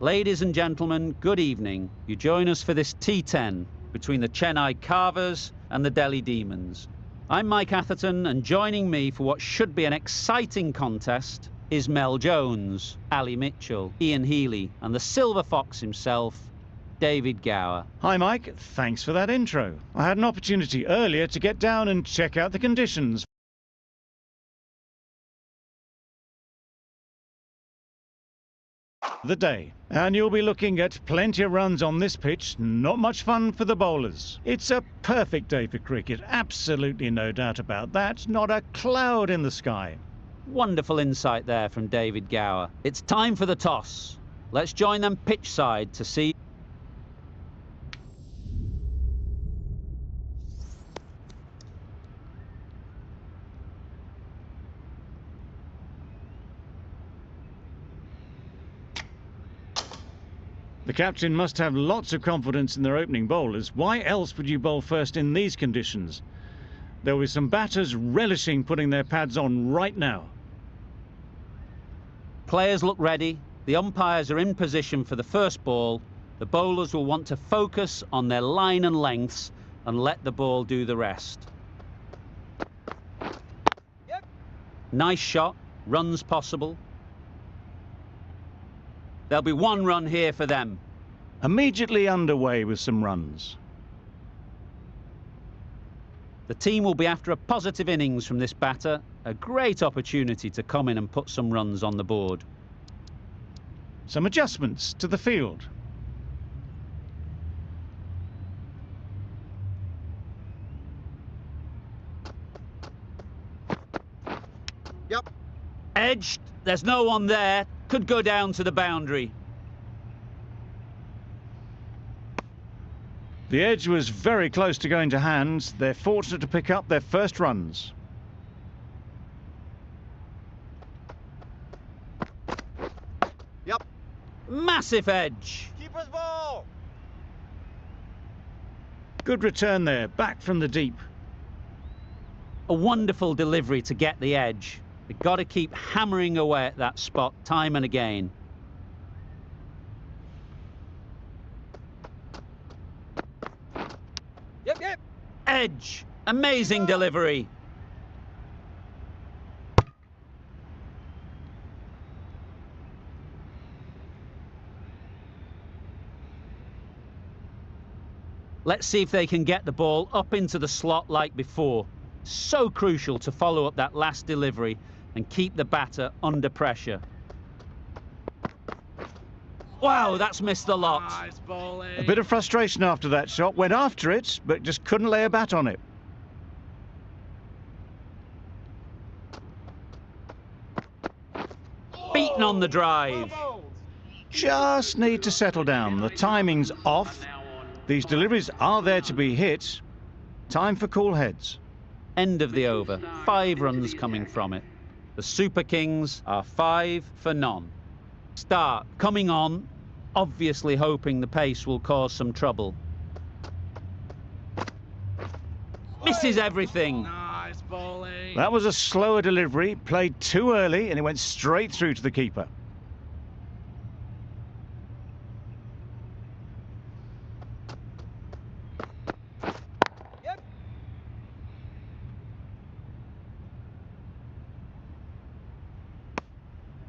Ladies and gentlemen, good evening. You join us for this T10 between the Chennai Carvers and the Delhi Demons. I'm Mike Atherton, and joining me for what should be an exciting contest is Mel Jones, Ali Mitchell, Ian Healy, and the Silver Fox himself, David Gower. Hi Mike, thanks for that intro. I had an opportunity earlier to get down and check out the conditions. The day, and you'll be looking at plenty of runs on this pitch. Not much fun for the bowlers. It's a perfect day for cricket, absolutely no doubt about that. Not a cloud in the sky. Wonderful insight there from David Gower. It's time for the toss. Let's join them pitch side to see. The captain must have lots of confidence in their opening bowlers. Why else would you bowl first in these conditions? There will be some batters relishing putting their pads on right now. Players look ready. The umpires are in position for the first ball. The bowlers will want to focus on their line and lengths and let the ball do the rest. Yep. Nice shot. Runs possible. There'll be one run here for them. Immediately underway with some runs. The team will be after a positive innings from this batter. A great opportunity to come in and put some runs on the board. Some adjustments to the field. Yep. Edged. There's no one there. Could go down to the boundary. The edge was very close to going to hands. They're fortunate to pick up their first runs. Yep. Massive edge. Keeper's ball. Good return there, back from the deep. A wonderful delivery to get the edge. They've got to keep hammering away at that spot time and again. Yep. Edge. Amazing delivery. Let's see if they can get the ball up into the slot like before. So crucial to follow up that last delivery and keep the batter under pressure. Wow, that's missed the lot. Nice bowling. A bit of frustration after that shot. Went after it, but just couldn't lay a bat on it. Beaten on the drive. Just need to settle down. The timing's off. These deliveries are there to be hit. Time for cool heads. End of the over. 5 runs coming from it. The Super Kings are 5 for none. Start coming on, obviously hoping the pace will cause some trouble. Misses everything. Nice bowling. That was a slower delivery, played too early, and it went straight through to the keeper.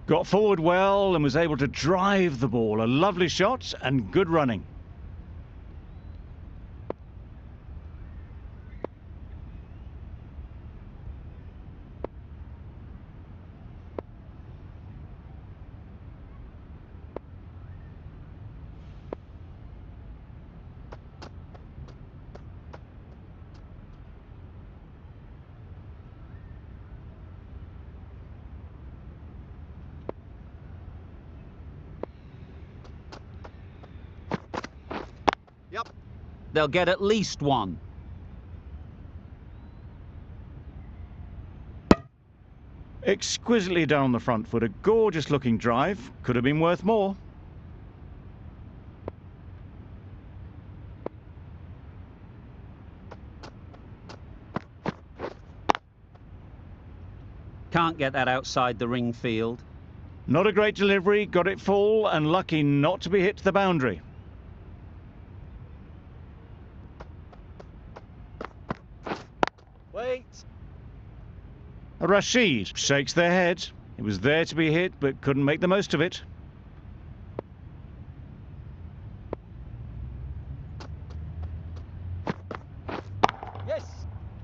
Got forward well and was able to drive the ball. A lovely shot and good running. Yep. They'll get at least one. Exquisitely down the front foot. A gorgeous looking drive. Could have been worth more. Can't get that outside the ring field. Not a great delivery, got it full and lucky not to be hit to the boundary. Wait. Rashid shakes their head. It was there to be hit but couldn't make the most of it. Yes.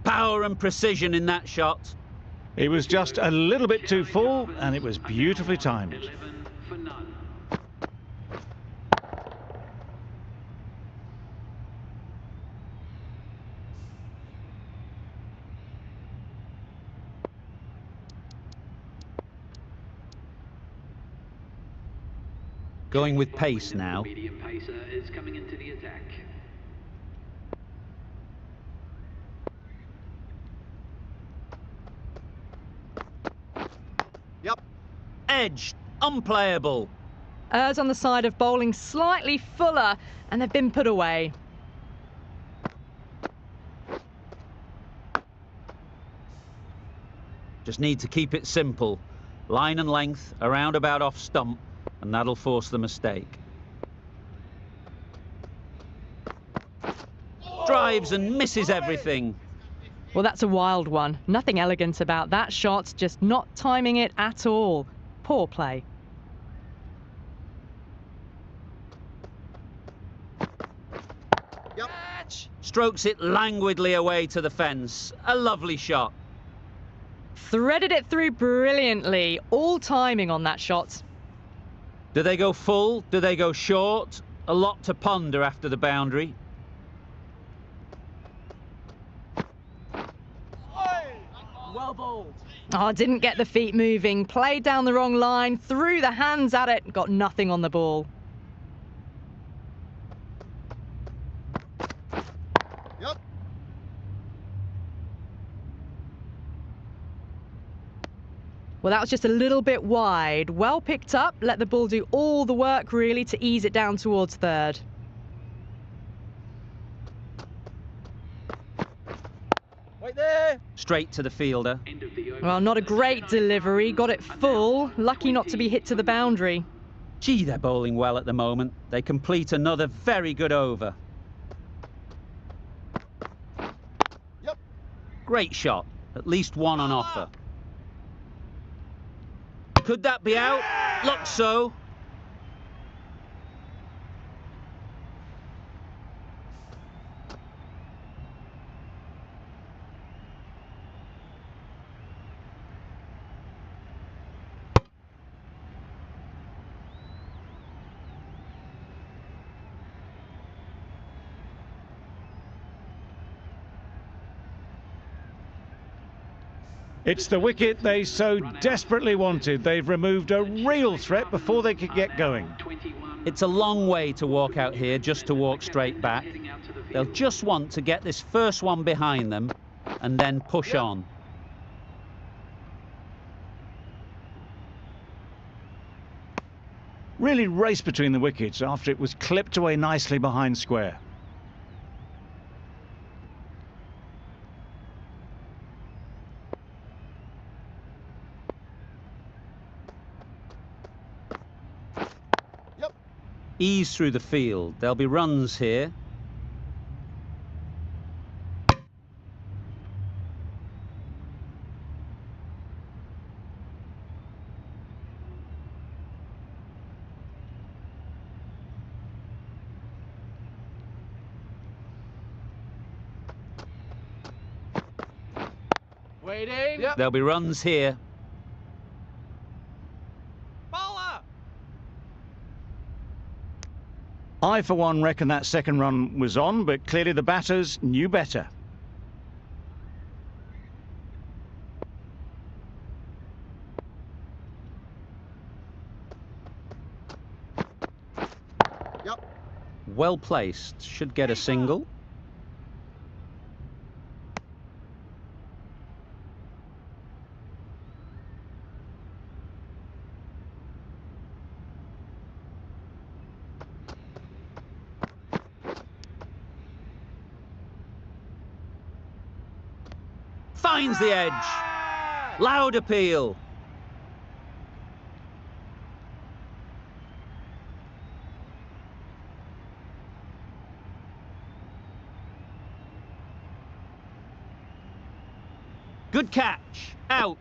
Power and precision in that shot. It was just a little bit too full and it was beautifully timed. Going with pace now. Medium pacer is coming into the attack. Yep. Edge, unplayable. Errs on the side of bowling slightly fuller, and they've been put away. Just need to keep it simple. Line and length, around about off stump, and that'll force the mistake. Drives and misses everything. Well, that's a wild one. Nothing elegant about that shot, just not timing it at all. Poor play. Yep. Strokes it languidly away to the fence. A lovely shot. Threaded it through brilliantly. All timing on that shot. Do they go full? Do they go short? A lot to ponder after the boundary. Well bowled. Oh, didn't get the feet moving. Played down the wrong line. Threw the hands at it. Got nothing on the ball. Yep. Well, that was just a little bit wide. Well picked up. Let the ball do all the work, really, to ease it down towards third. Wait there. Straight to the fielder. End of the over. Well, not a great delivery. Got it full. Lucky not to be hit to the boundary. Gee, they're bowling well at the moment. They complete another very good over. Yep. Great shot. At least one on offer. Could that be out? Looks so. It's the wicket they so desperately wanted. They've removed a real threat before they could get going. It's a long way to walk out here just to walk straight back. They'll just want to get this first one behind them and then push on. Really raced between the wickets after it was clipped away nicely behind square. Ease through the field. There'll be runs here. Waiting. Yep. There'll be runs here. Bowler. I, for one, reckon that second run was on, but clearly the batters knew better. Yep. Well placed. Should get a single. Finds the edge. Loud appeal. Good catch. Out.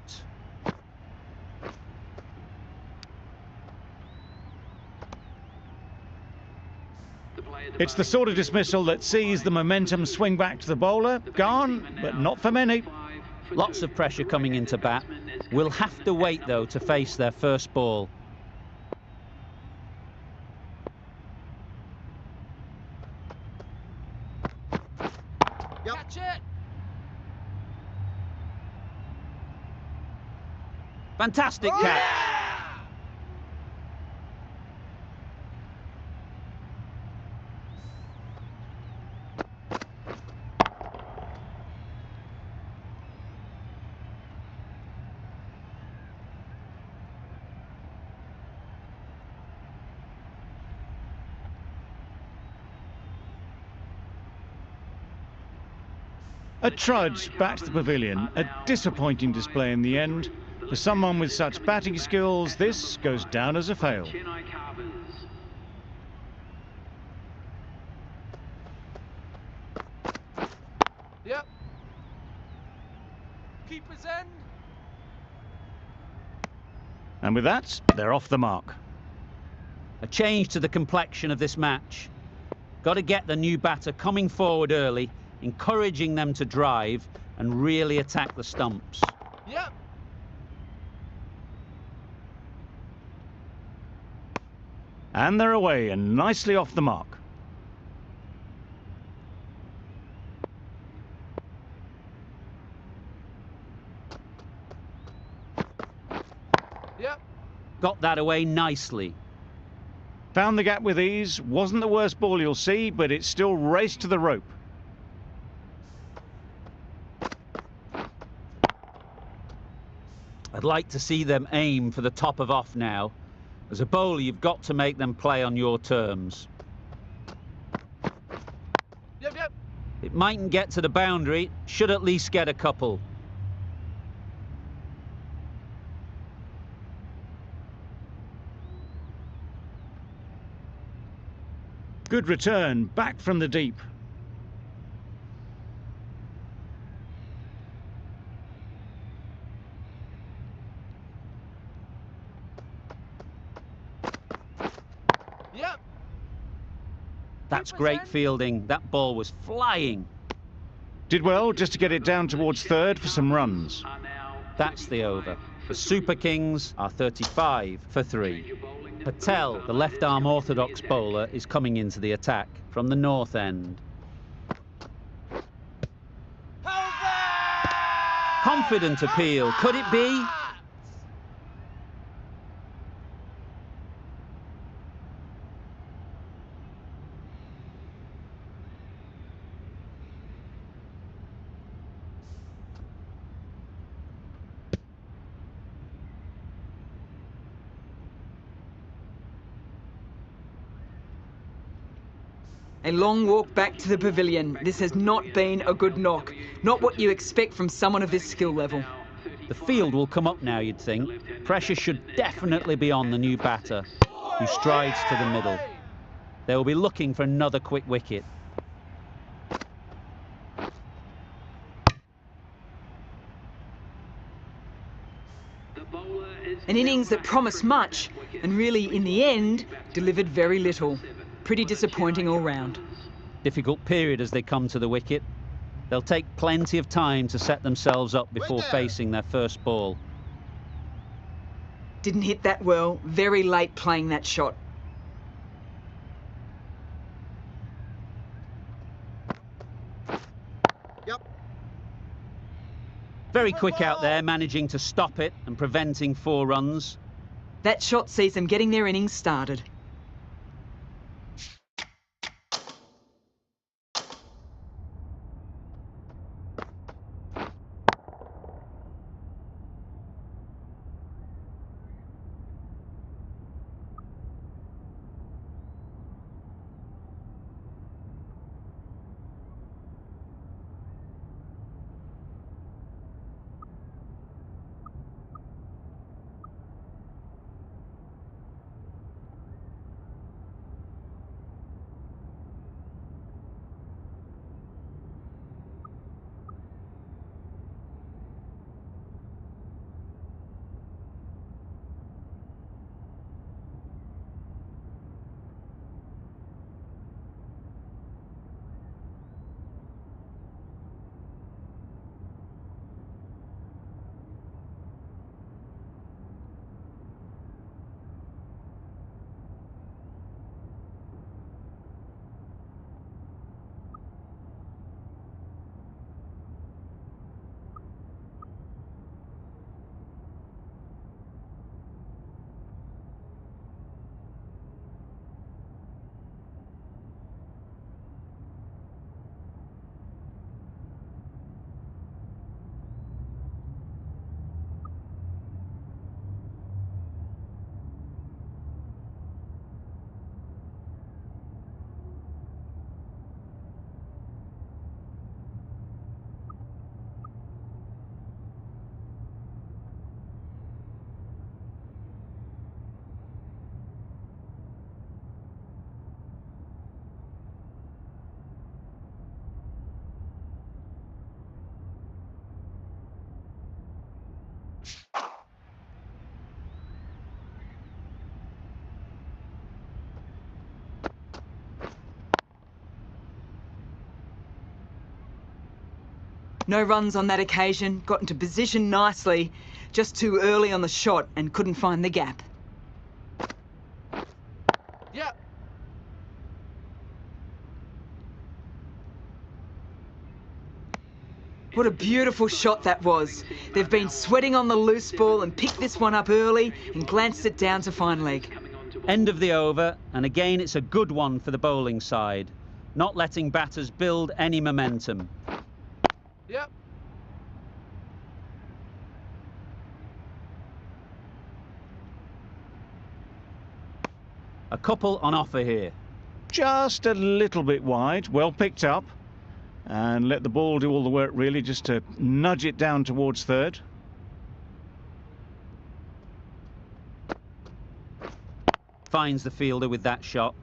It's the sort of dismissal that sees the momentum swing back to the bowler. Gone, but not for many. Lots of pressure coming into bat. We'll have to wait, though, to face their first ball. Catch it. Fantastic catch. A trudge back to the pavilion. A disappointing display in the end. For someone with such batting skills, this goes down as a fail. Yep. Keeper's end. And with that, they're off the mark. A change to the complexion of this match. Got to get the new batter coming forward early, encouraging them to drive and really attack the stumps. Yep. And they're away and nicely off the mark. Yep. Got that away nicely. Found the gap with ease. Wasn't the worst ball you'll see, but it still raced to the rope. I'd like to see them aim for the top of off now. As a bowler, you've got to make them play on your terms. Yep. It mightn't get to the boundary, should at least get a couple. Good return, back from the deep. Yep. That's great fielding. That ball was flying. Did well just to get it down towards third for some runs. That's the over. The Super Kings are 35 for 3. Patel, the left-arm orthodox bowler, is coming into the attack from the north end. Confident appeal. Could it be? A long walk back to the pavilion. This has not been a good knock. Not what you expect from someone of this skill level. The field will come up now, you'd think. Pressure should definitely be on the new batter, who strides to the middle. They will be looking for another quick wicket. An innings that promised much, and really, in the end, delivered very little. Pretty disappointing all round. Difficult period as they come to the wicket. They'll take plenty of time to set themselves up before facing their first ball. Didn't hit that well. Very late playing that shot. Yep. Very quick out there, managing to stop it and preventing 4 runs. That shot sees them getting their innings started. No runs on that occasion, got into position nicely, just too early on the shot and couldn't find the gap. Yeah. What a beautiful shot that was. They've been sweating on the loose ball and picked this one up early and glanced it down to fine leg. End of the over, and again it's a good one for the bowling side, not letting batters build any momentum. Yep. A couple on offer here. Just a little bit wide, well picked up. And let the ball do all the work really, just to nudge it down towards third. Finds the fielder with that shot.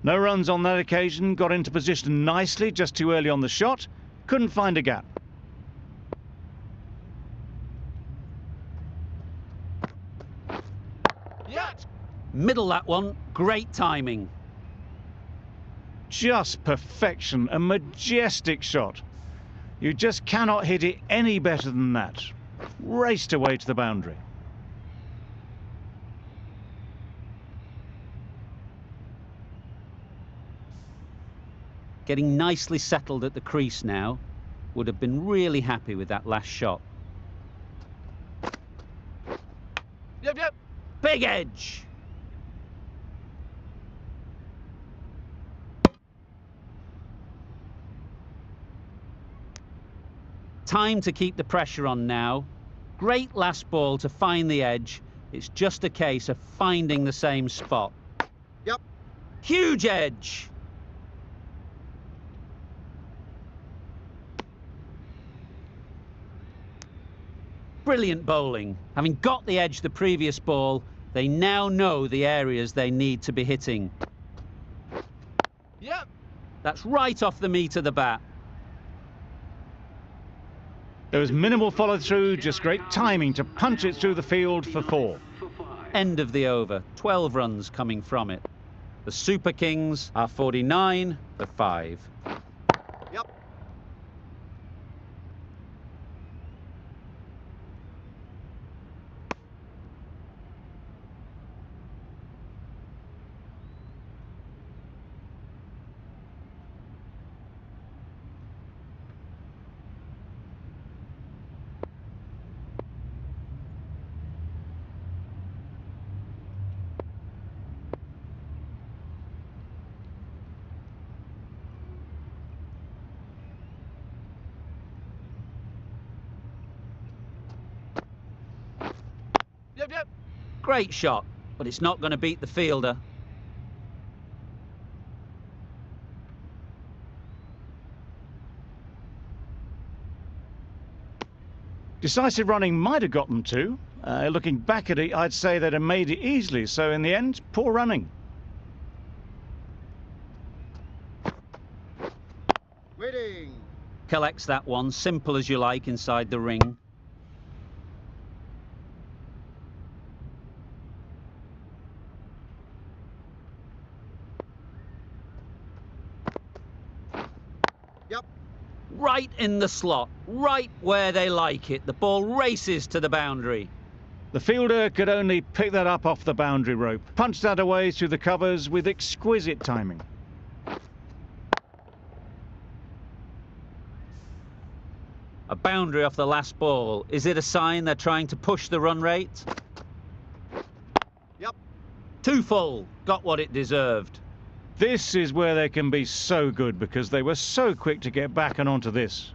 No runs on that occasion, got into position nicely, just too early on the shot. Couldn't find a gap. Yeah. Middle that one, great timing. Just perfection, a majestic shot. You just cannot hit it any better than that. Raced away to the boundary. Getting nicely settled at the crease now. Would have been really happy with that last shot. Yep, yep. Big edge! Time to keep the pressure on now. Great last ball to find the edge. It's just a case of finding the same spot. Yep. Huge edge! Brilliant bowling. Having got the edge the previous ball, they now know the areas they need to be hitting. Yep. That's right off the meat of the bat. There was minimal follow-through, just great timing to punch it through the field for 4. End of the over, 12 runs coming from it. The Super Kings are 49 for 5. Yep. Yep, yep. Great shot, but it's not going to beat the fielder. Decisive running might have got them to. Looking back at it, I'd say they'd have made it easily. So in the end, poor running. Waiting. Collects that one, simple as you like, inside the ring. Yep. Right in the slot, right where they like it. The ball races to the boundary. The fielder could only pick that up off the boundary rope. Punched that away through the covers with exquisite timing. A boundary off the last ball. Is it a sign they're trying to push the run rate? Yep. Too full. Got what it deserved. This is where they can be so good because they were so quick to get back and onto this.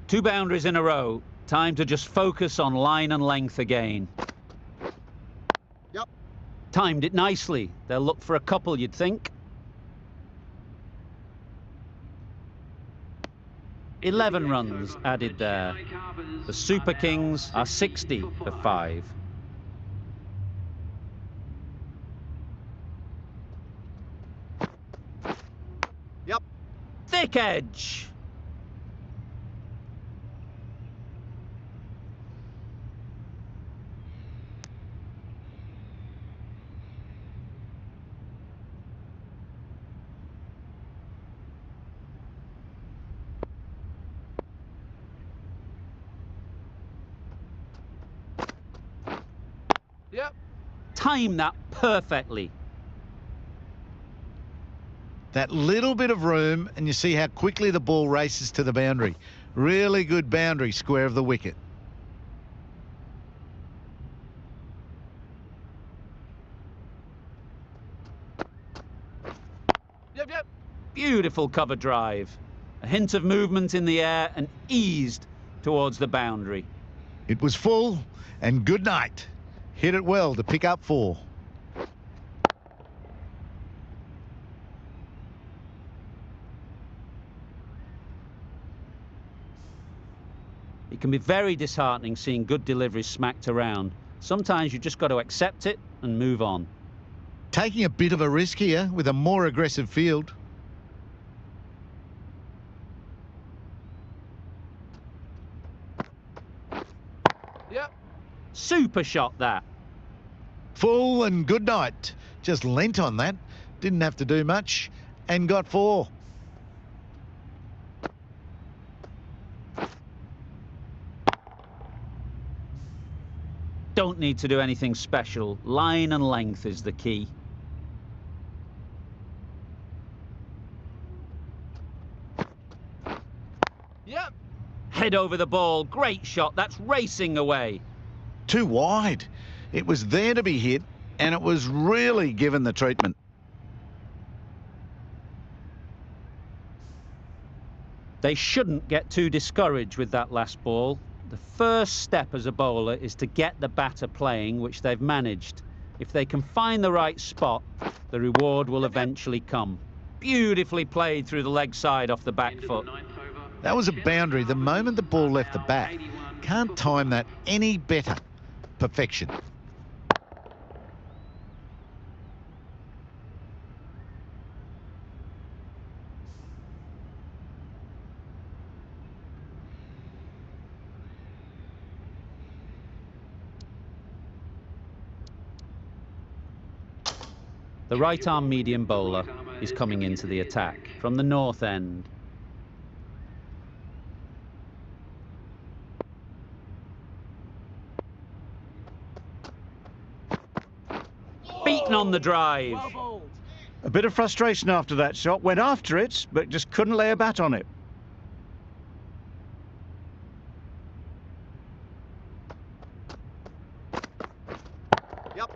2 boundaries in a row. Time to just focus on line and length again. Yep. Timed it nicely. They'll look for a couple, you'd think. 11 runs added there. The Super Kings are 60 for 5. Yep. Thick edge. Yep. Time that perfectly. That little bit of room, and you see how quickly the ball races to the boundary. Really good boundary square of the wicket. Yep, yep. Beautiful cover drive. A hint of movement in the air and eased towards the boundary. It was full, and good night. Hit it well to pick up 4. It can be very disheartening seeing good deliveries smacked around. Sometimes you just got to accept it and move on. Taking a bit of a risk here with a more aggressive field. Yep. Super shot that. Full and good night. Just lent on that. Didn't have to do much and got 4. Don't need to do anything special. Line and length is the key. Yep. Head over the ball. Great shot. That's racing away. Too wide. It was there to be hit, and it was really given the treatment. They shouldn't get too discouraged with that last ball. The first step as a bowler is to get the batter playing, which they've managed. If they can find the right spot, the reward will eventually come. Beautifully played through the leg side off the back foot. That was a boundary the moment the ball left the bat. Can't time that any better. Perfection. The right-arm medium bowler is coming into the attack from the north end. Beaten on the drive. A bit of frustration after that shot. Went after it, but just couldn't lay a bat on it. Yep.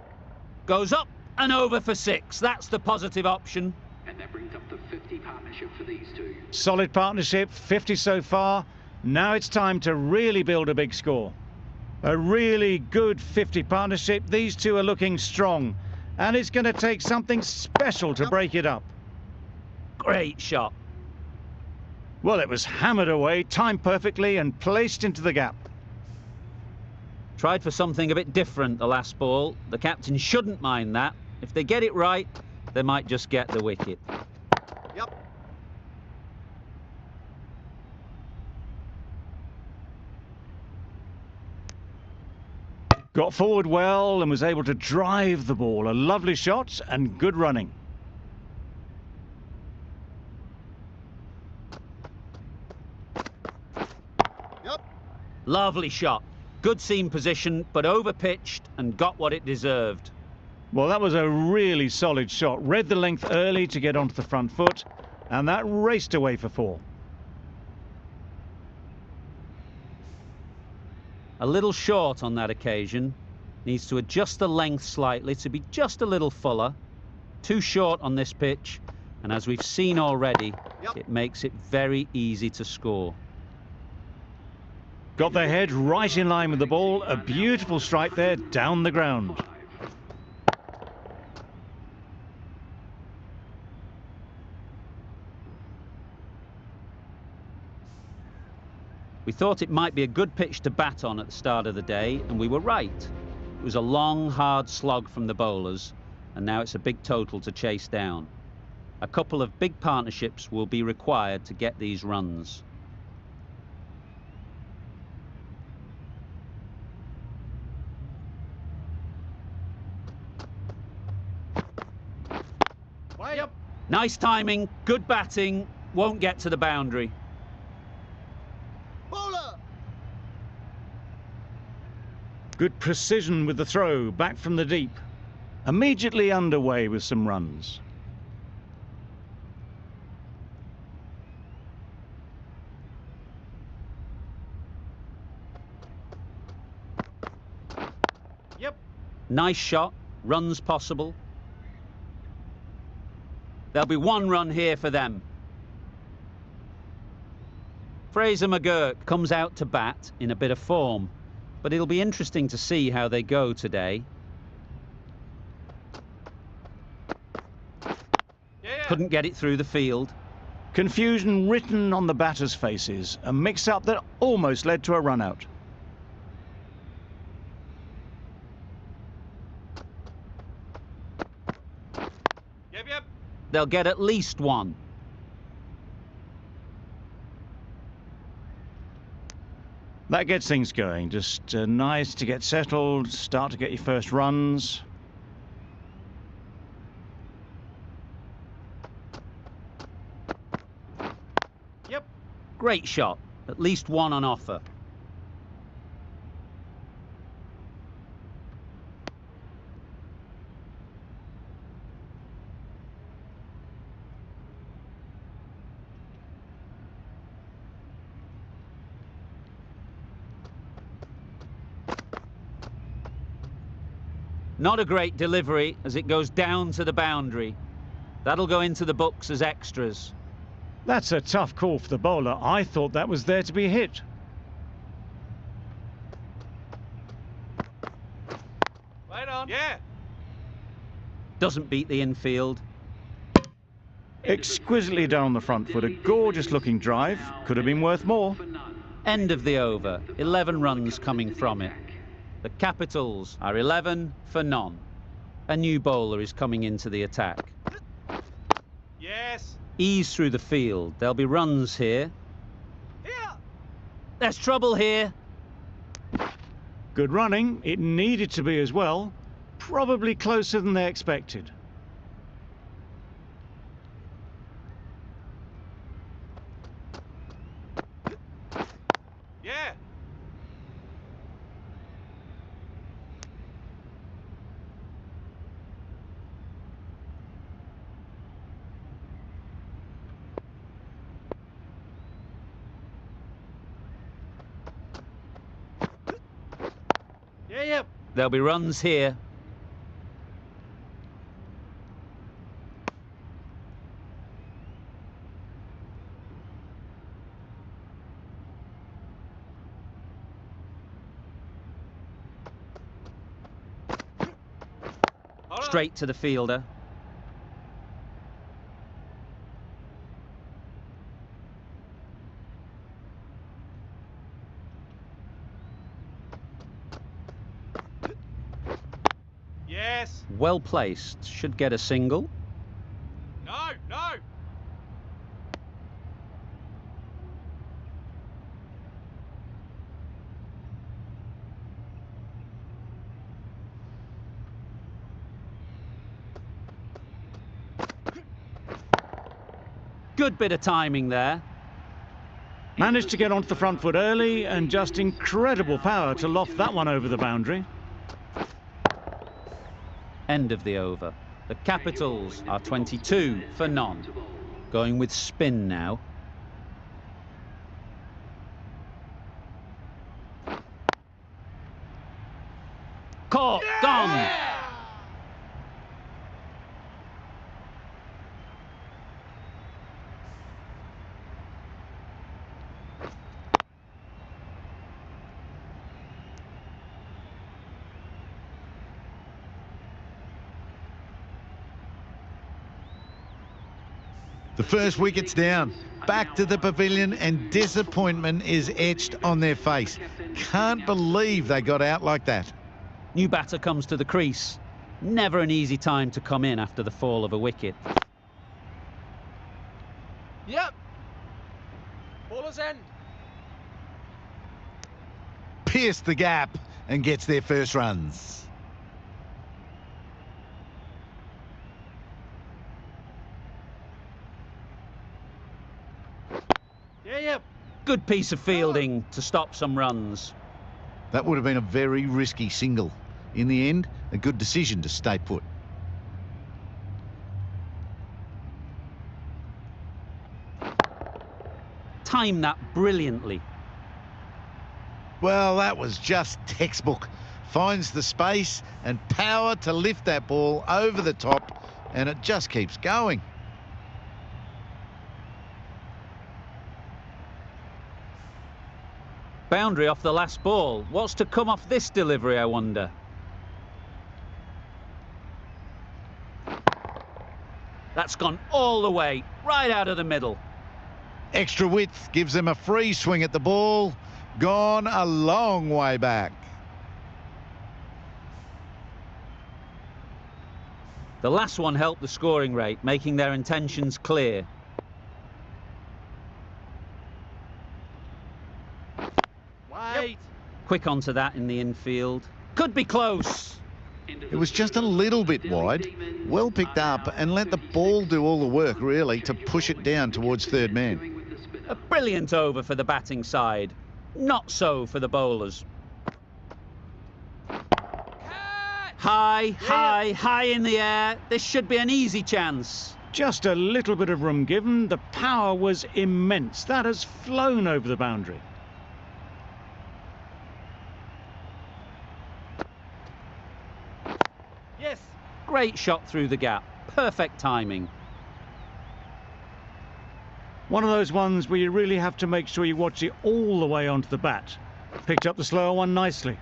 Goes up and over for 6. That's the positive option. And that brings up the 50 partnership for these two. Solid partnership, 50 so far. Now it's time to really build a big score. A really good 50 partnership. These two are looking strong. And it's going to take something special to break it up. Great shot. Well, it was hammered away, timed perfectly and placed into the gap. Tried for something a bit different the last ball. The captain shouldn't mind that. If they get it right, they might just get the wicket. Yep. Got forward well and was able to drive the ball. A lovely shot and good running. Yep. Lovely shot. Good seam position, but over-pitched and got what it deserved. Well, that was a really solid shot. Read the length early to get onto the front foot, and that raced away for 4. A little short on that occasion. Needs to adjust the length slightly to be just a little fuller. Too short on this pitch, and as we've seen already, it makes it very easy to score. Got their head right in line with the ball. A beautiful strike there down the ground. We thought it might be a good pitch to bat on at the start of the day, and we were right. It was a long, hard slog from the bowlers, and now it's a big total to chase down. A couple of big partnerships will be required to get these runs. Yep. Nice timing, good batting, won't get to the boundary. Bowler. Good precision with the throw, back from the deep. Immediately underway with some runs. Yep. Nice shot, runs possible. There'll be one run here for them. Fraser McGurk comes out to bat in a bit of form, but it'll be interesting to see how they go today. Yeah. Couldn't get it through the field. Confusion written on the batters' faces, a mix-up that almost led to a run-out. Yep. They'll get at least one. That gets things going. Just nice to get settled, start to get your first runs. Yep. Great shot, at least one on offer. Not a great delivery as it goes down to the boundary. That'll go into the books as extras. That's a tough call for the bowler. I thought that was there to be hit. Right on. Yeah. Doesn't beat the infield. Exquisitely done on the front foot. A gorgeous looking drive. Could have been worth more. End of the over. 11 runs coming from it. The Capitals are 11 for none. A new bowler is coming into the attack. Yes. Ease through the field. There'll be runs here. Here. There's trouble here. Good running. It needed to be as well. Probably closer than they expected. Yeah. Yep. There'll be runs here. Straight to the fielder. Yes. Well placed. Should get a single. No. Good bit of timing there. Managed to get onto the front foot early and just incredible power to loft that one over the boundary. End of the over. The Capitals are 22 for none. Going with spin now. Caught, gone. The first wicket's down. Back to the pavilion and disappointment is etched on their face. Can't believe they got out like that. New batter comes to the crease. Never an easy time to come in after the fall of a wicket. Yep. Bowler's end. Pierced the gap and gets their first runs. Yep. Good piece of fielding to stop some runs. That would have been a very risky single. In the end, a good decision to stay put. Timed that brilliantly. Well, that was just textbook. Finds the space and power to lift that ball over the top, and it just keeps going. Boundary off the last ball. What's to come off this delivery, I wonder? That's gone all the way, right out of the middle. Extra width gives them a free swing at the ball. Gone a long way back. The last one helped the scoring rate, making their intentions clear. Wait. Quick onto that in the infield. Could be close. It was just a little bit wide. Well picked up and let the ball do all the work, really, to push it down towards third man. A brilliant over for the batting side. Not so for the bowlers. High, high, high in the air. This should be an easy chance. Just a little bit of room given. The power was immense. That has flown over the boundary. Yes. Great shot through the gap. Perfect timing. One of those ones where you really have to make sure you watch it all the way onto the bat. Picked up the slower one nicely.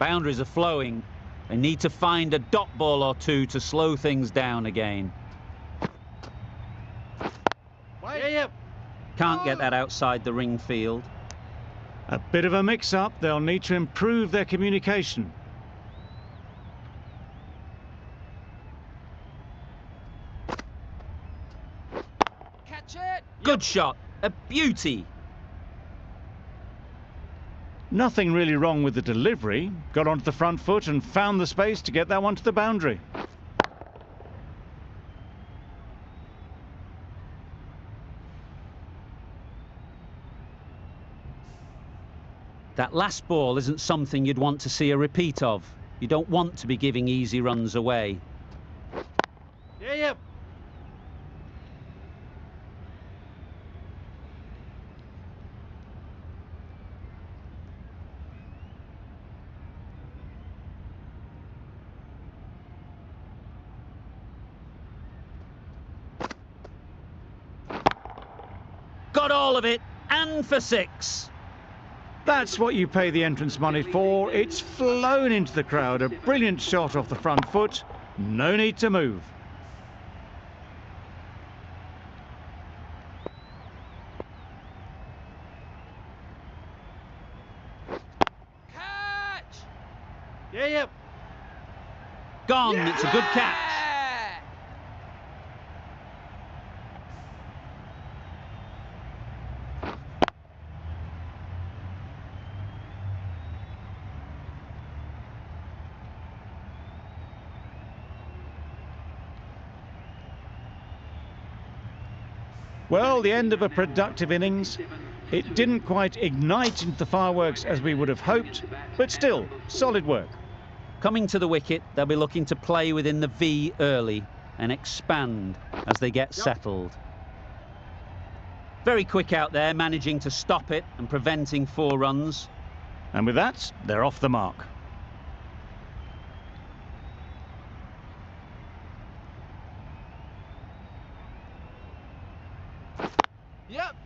Boundaries are flowing. They need to find a dot ball or two to slow things down again. Wait. Yeah. Can't get that outside the ring field. A bit of a mix-up. They'll need to improve their communication. Catch it. Good shot. A beauty. Nothing really wrong with the delivery. Got onto the front foot and found the space to get that one to the boundary. That last ball isn't something you'd want to see a repeat of. You don't want to be giving easy runs away. Yeah. Got all of it, and for 6. That's what you pay the entrance money for. It's flown into the crowd. A brilliant shot off the front foot. No need to move. Catch. Yeah. Gone, it's a good catch. Well, the end of a productive innings. It didn't quite ignite into the fireworks as we would have hoped, but still, solid work. Coming to the wicket, they'll be looking to play within the V early and expand as they get settled. Very quick out there, managing to stop it and preventing 4 runs. And with that, they're off the mark. Yep.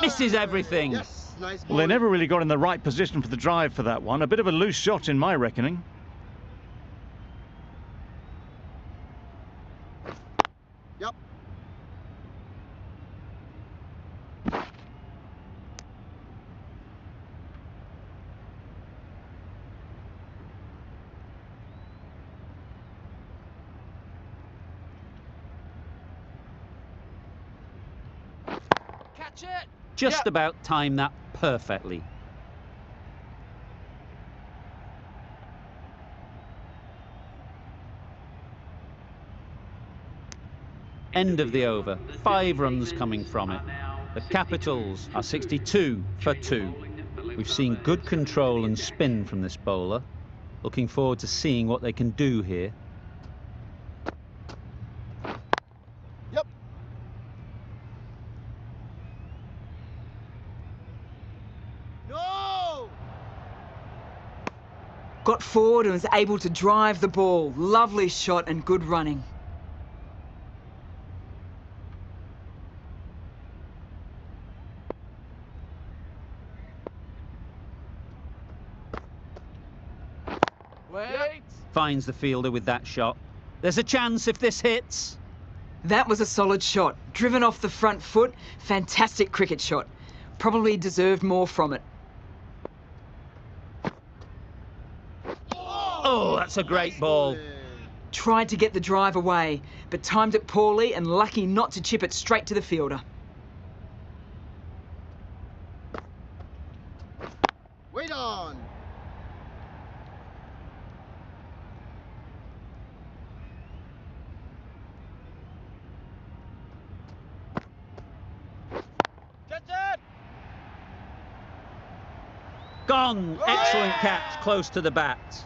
Misses everything. Yes. Nice Well, they never really got in the right position for the drive for that one. A bit of a loose shot in my reckoning. Yep. Catch it. Just about timed that perfectly. End of the over. 5 runs coming from it. The Capitals are 62 for 2. We've seen good control and spin from this bowler. Looking forward to seeing what they can do here. Yep. No! Got forward and was able to drive the ball. Lovely shot and good running. Wait. Finds the fielder with that shot. There's a chance if this hits. That was a solid shot. Driven off the front foot. Fantastic cricket shot. Probably deserved more from it. Oh, that's a great ball. Tried to get the drive away, but timed it poorly and lucky not to chip it straight to the fielder. Wait on. Catch it. Gone. Excellent catch, close to the bat.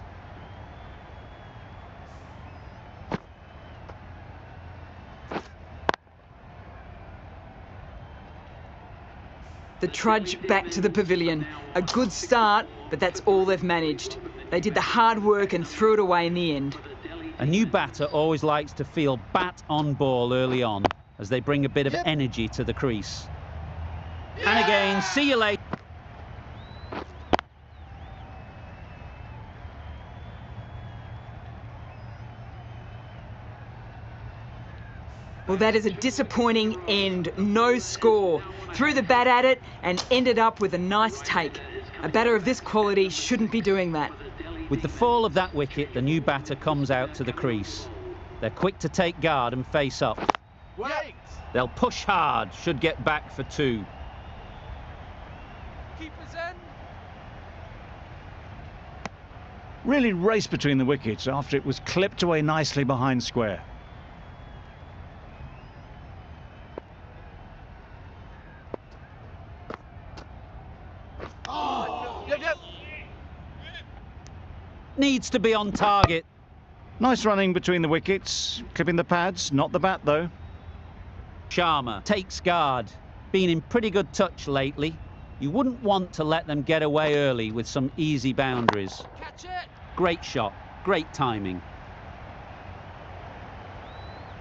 The trudge back to the pavilion. A good start, but that's all they've managed. They did the hard work and threw it away in the end. A new batter always likes to feel bat on ball early on, as they bring a bit of energy to the crease. And again, see you later. Well, that is a disappointing end. No score. Threw the bat at it and ended up with a nice take. A batter of this quality shouldn't be doing that. With the fall of that wicket, the new batter comes out to the crease. They're quick to take guard and face up. Wait. They'll push hard, should get back for 2. Keeper's end. Really raced between the wickets after it was clipped away nicely behind square. Yep. Needs to be on target. Nice running between the wickets, clipping the pads, not the bat though. Sharma takes guard. Been in pretty good touch lately. You wouldn't want to let them get away early with some easy boundaries. Catch it. Great shot, great timing.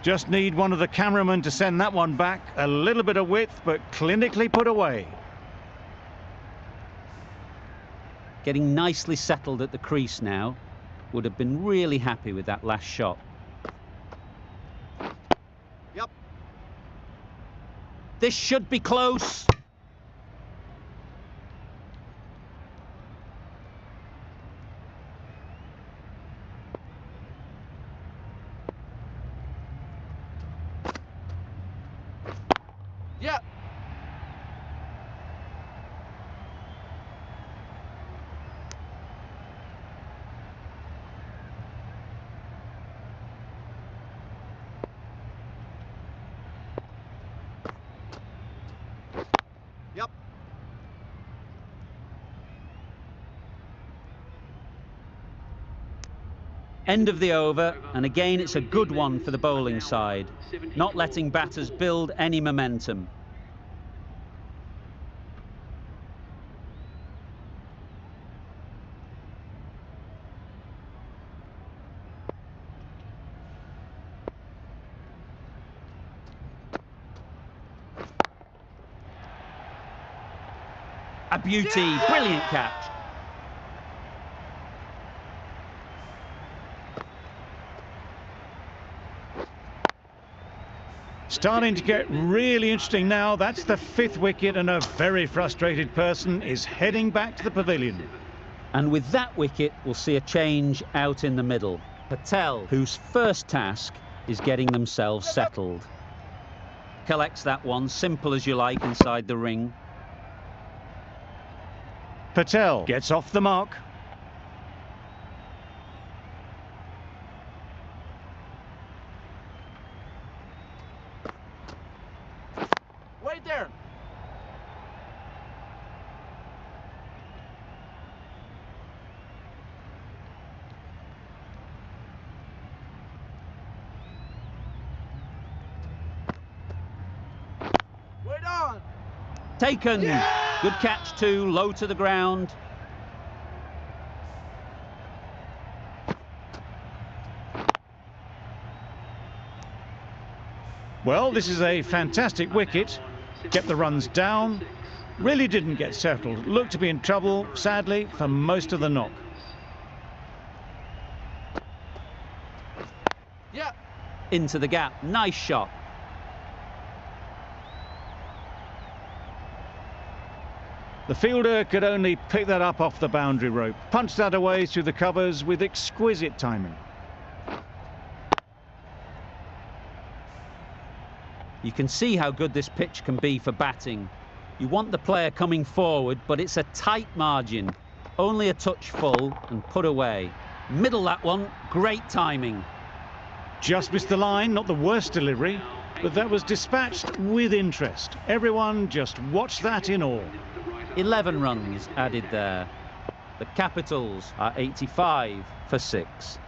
Just need one of the cameramen to send that one back. A little bit of width, but clinically put away. Getting nicely settled at the crease now. Would have been really happy with that last shot. Yep. This should be close. Yep. Yep. End of the over, and again it's a good one for the bowling side, not letting batters build any momentum. A beauty, brilliant catch. Starting to get really interesting now. That's the 5th wicket, and a very frustrated person is heading back to the pavilion. And with that wicket, we'll see a change out in the middle. Patel, whose first task is getting themselves settled. collects that one, simple as you like, inside the ring. Patel gets off the mark. Wait there. Wait on. Taken. Yeah! Good catch too, low to the ground. Well, this is a fantastic wicket. Kept the runs down. Really didn't get settled. Looked to be in trouble, sadly, for most of the knock. Yeah. Into the gap. Nice shot. The fielder could only pick that up off the boundary rope. Punched that away through the covers with exquisite timing. You can see how good this pitch can be for batting. You want the player coming forward, but it's a tight margin. Only a touch full and put away. Middle that one, great timing. Just missed the line, not the worst delivery, but that was dispatched with interest. Everyone just watched that in awe. 11 runs added there. The Capitals are 85 for 6.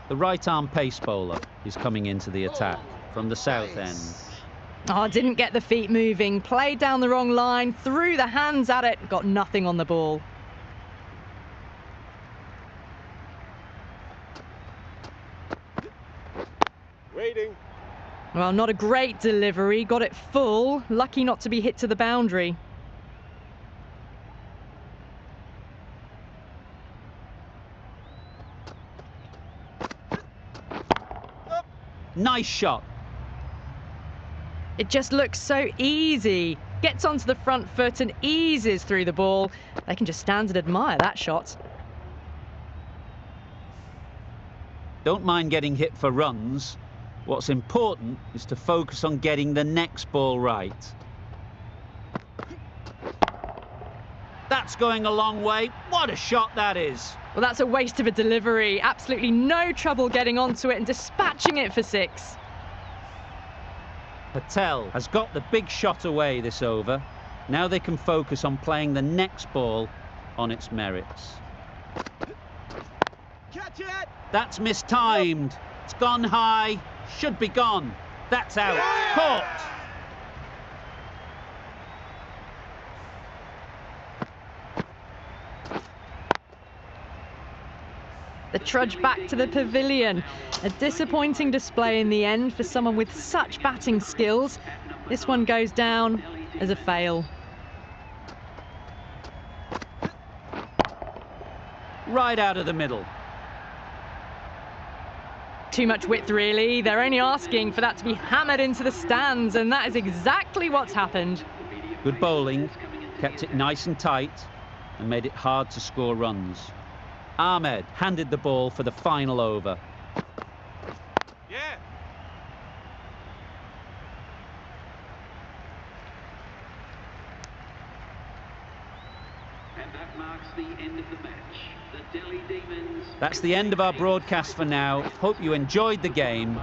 The right-arm pace bowler is coming into the attack from the south end. Oh, didn't get the feet moving, played down the wrong line, threw the hands at it, got nothing on the ball. Waiting. Well, not a great delivery, got it full, lucky not to be hit to the boundary. Nice shot. It just looks so easy. Gets onto the front foot and eases through the ball. They can just stand and admire that shot. Don't mind getting hit for runs. What's important is to focus on getting the next ball right. That's going a long way. What a shot that is. Well, that's a waste of a delivery. Absolutely no trouble getting onto it and dispatching it for 6. Patel has got the big shot away this over. Now they can focus on playing the next ball on its merits. Catch it. That's mistimed. It's gone high. Should be gone. That's out. Caught. The trudge back to the pavilion. A disappointing display in the end for someone with such batting skills. This one goes down as a fail. Right out of the middle. Too much width, really. They're only asking for that to be hammered into the stands, and that is exactly what's happened. Good bowling. Kept it nice and tight and made it hard to score runs. Ahmed handed the ball for the final over. Yeah. And that marks the end of the match. The Delhi Demons... That's the end of our broadcast for now. Hope you enjoyed the game.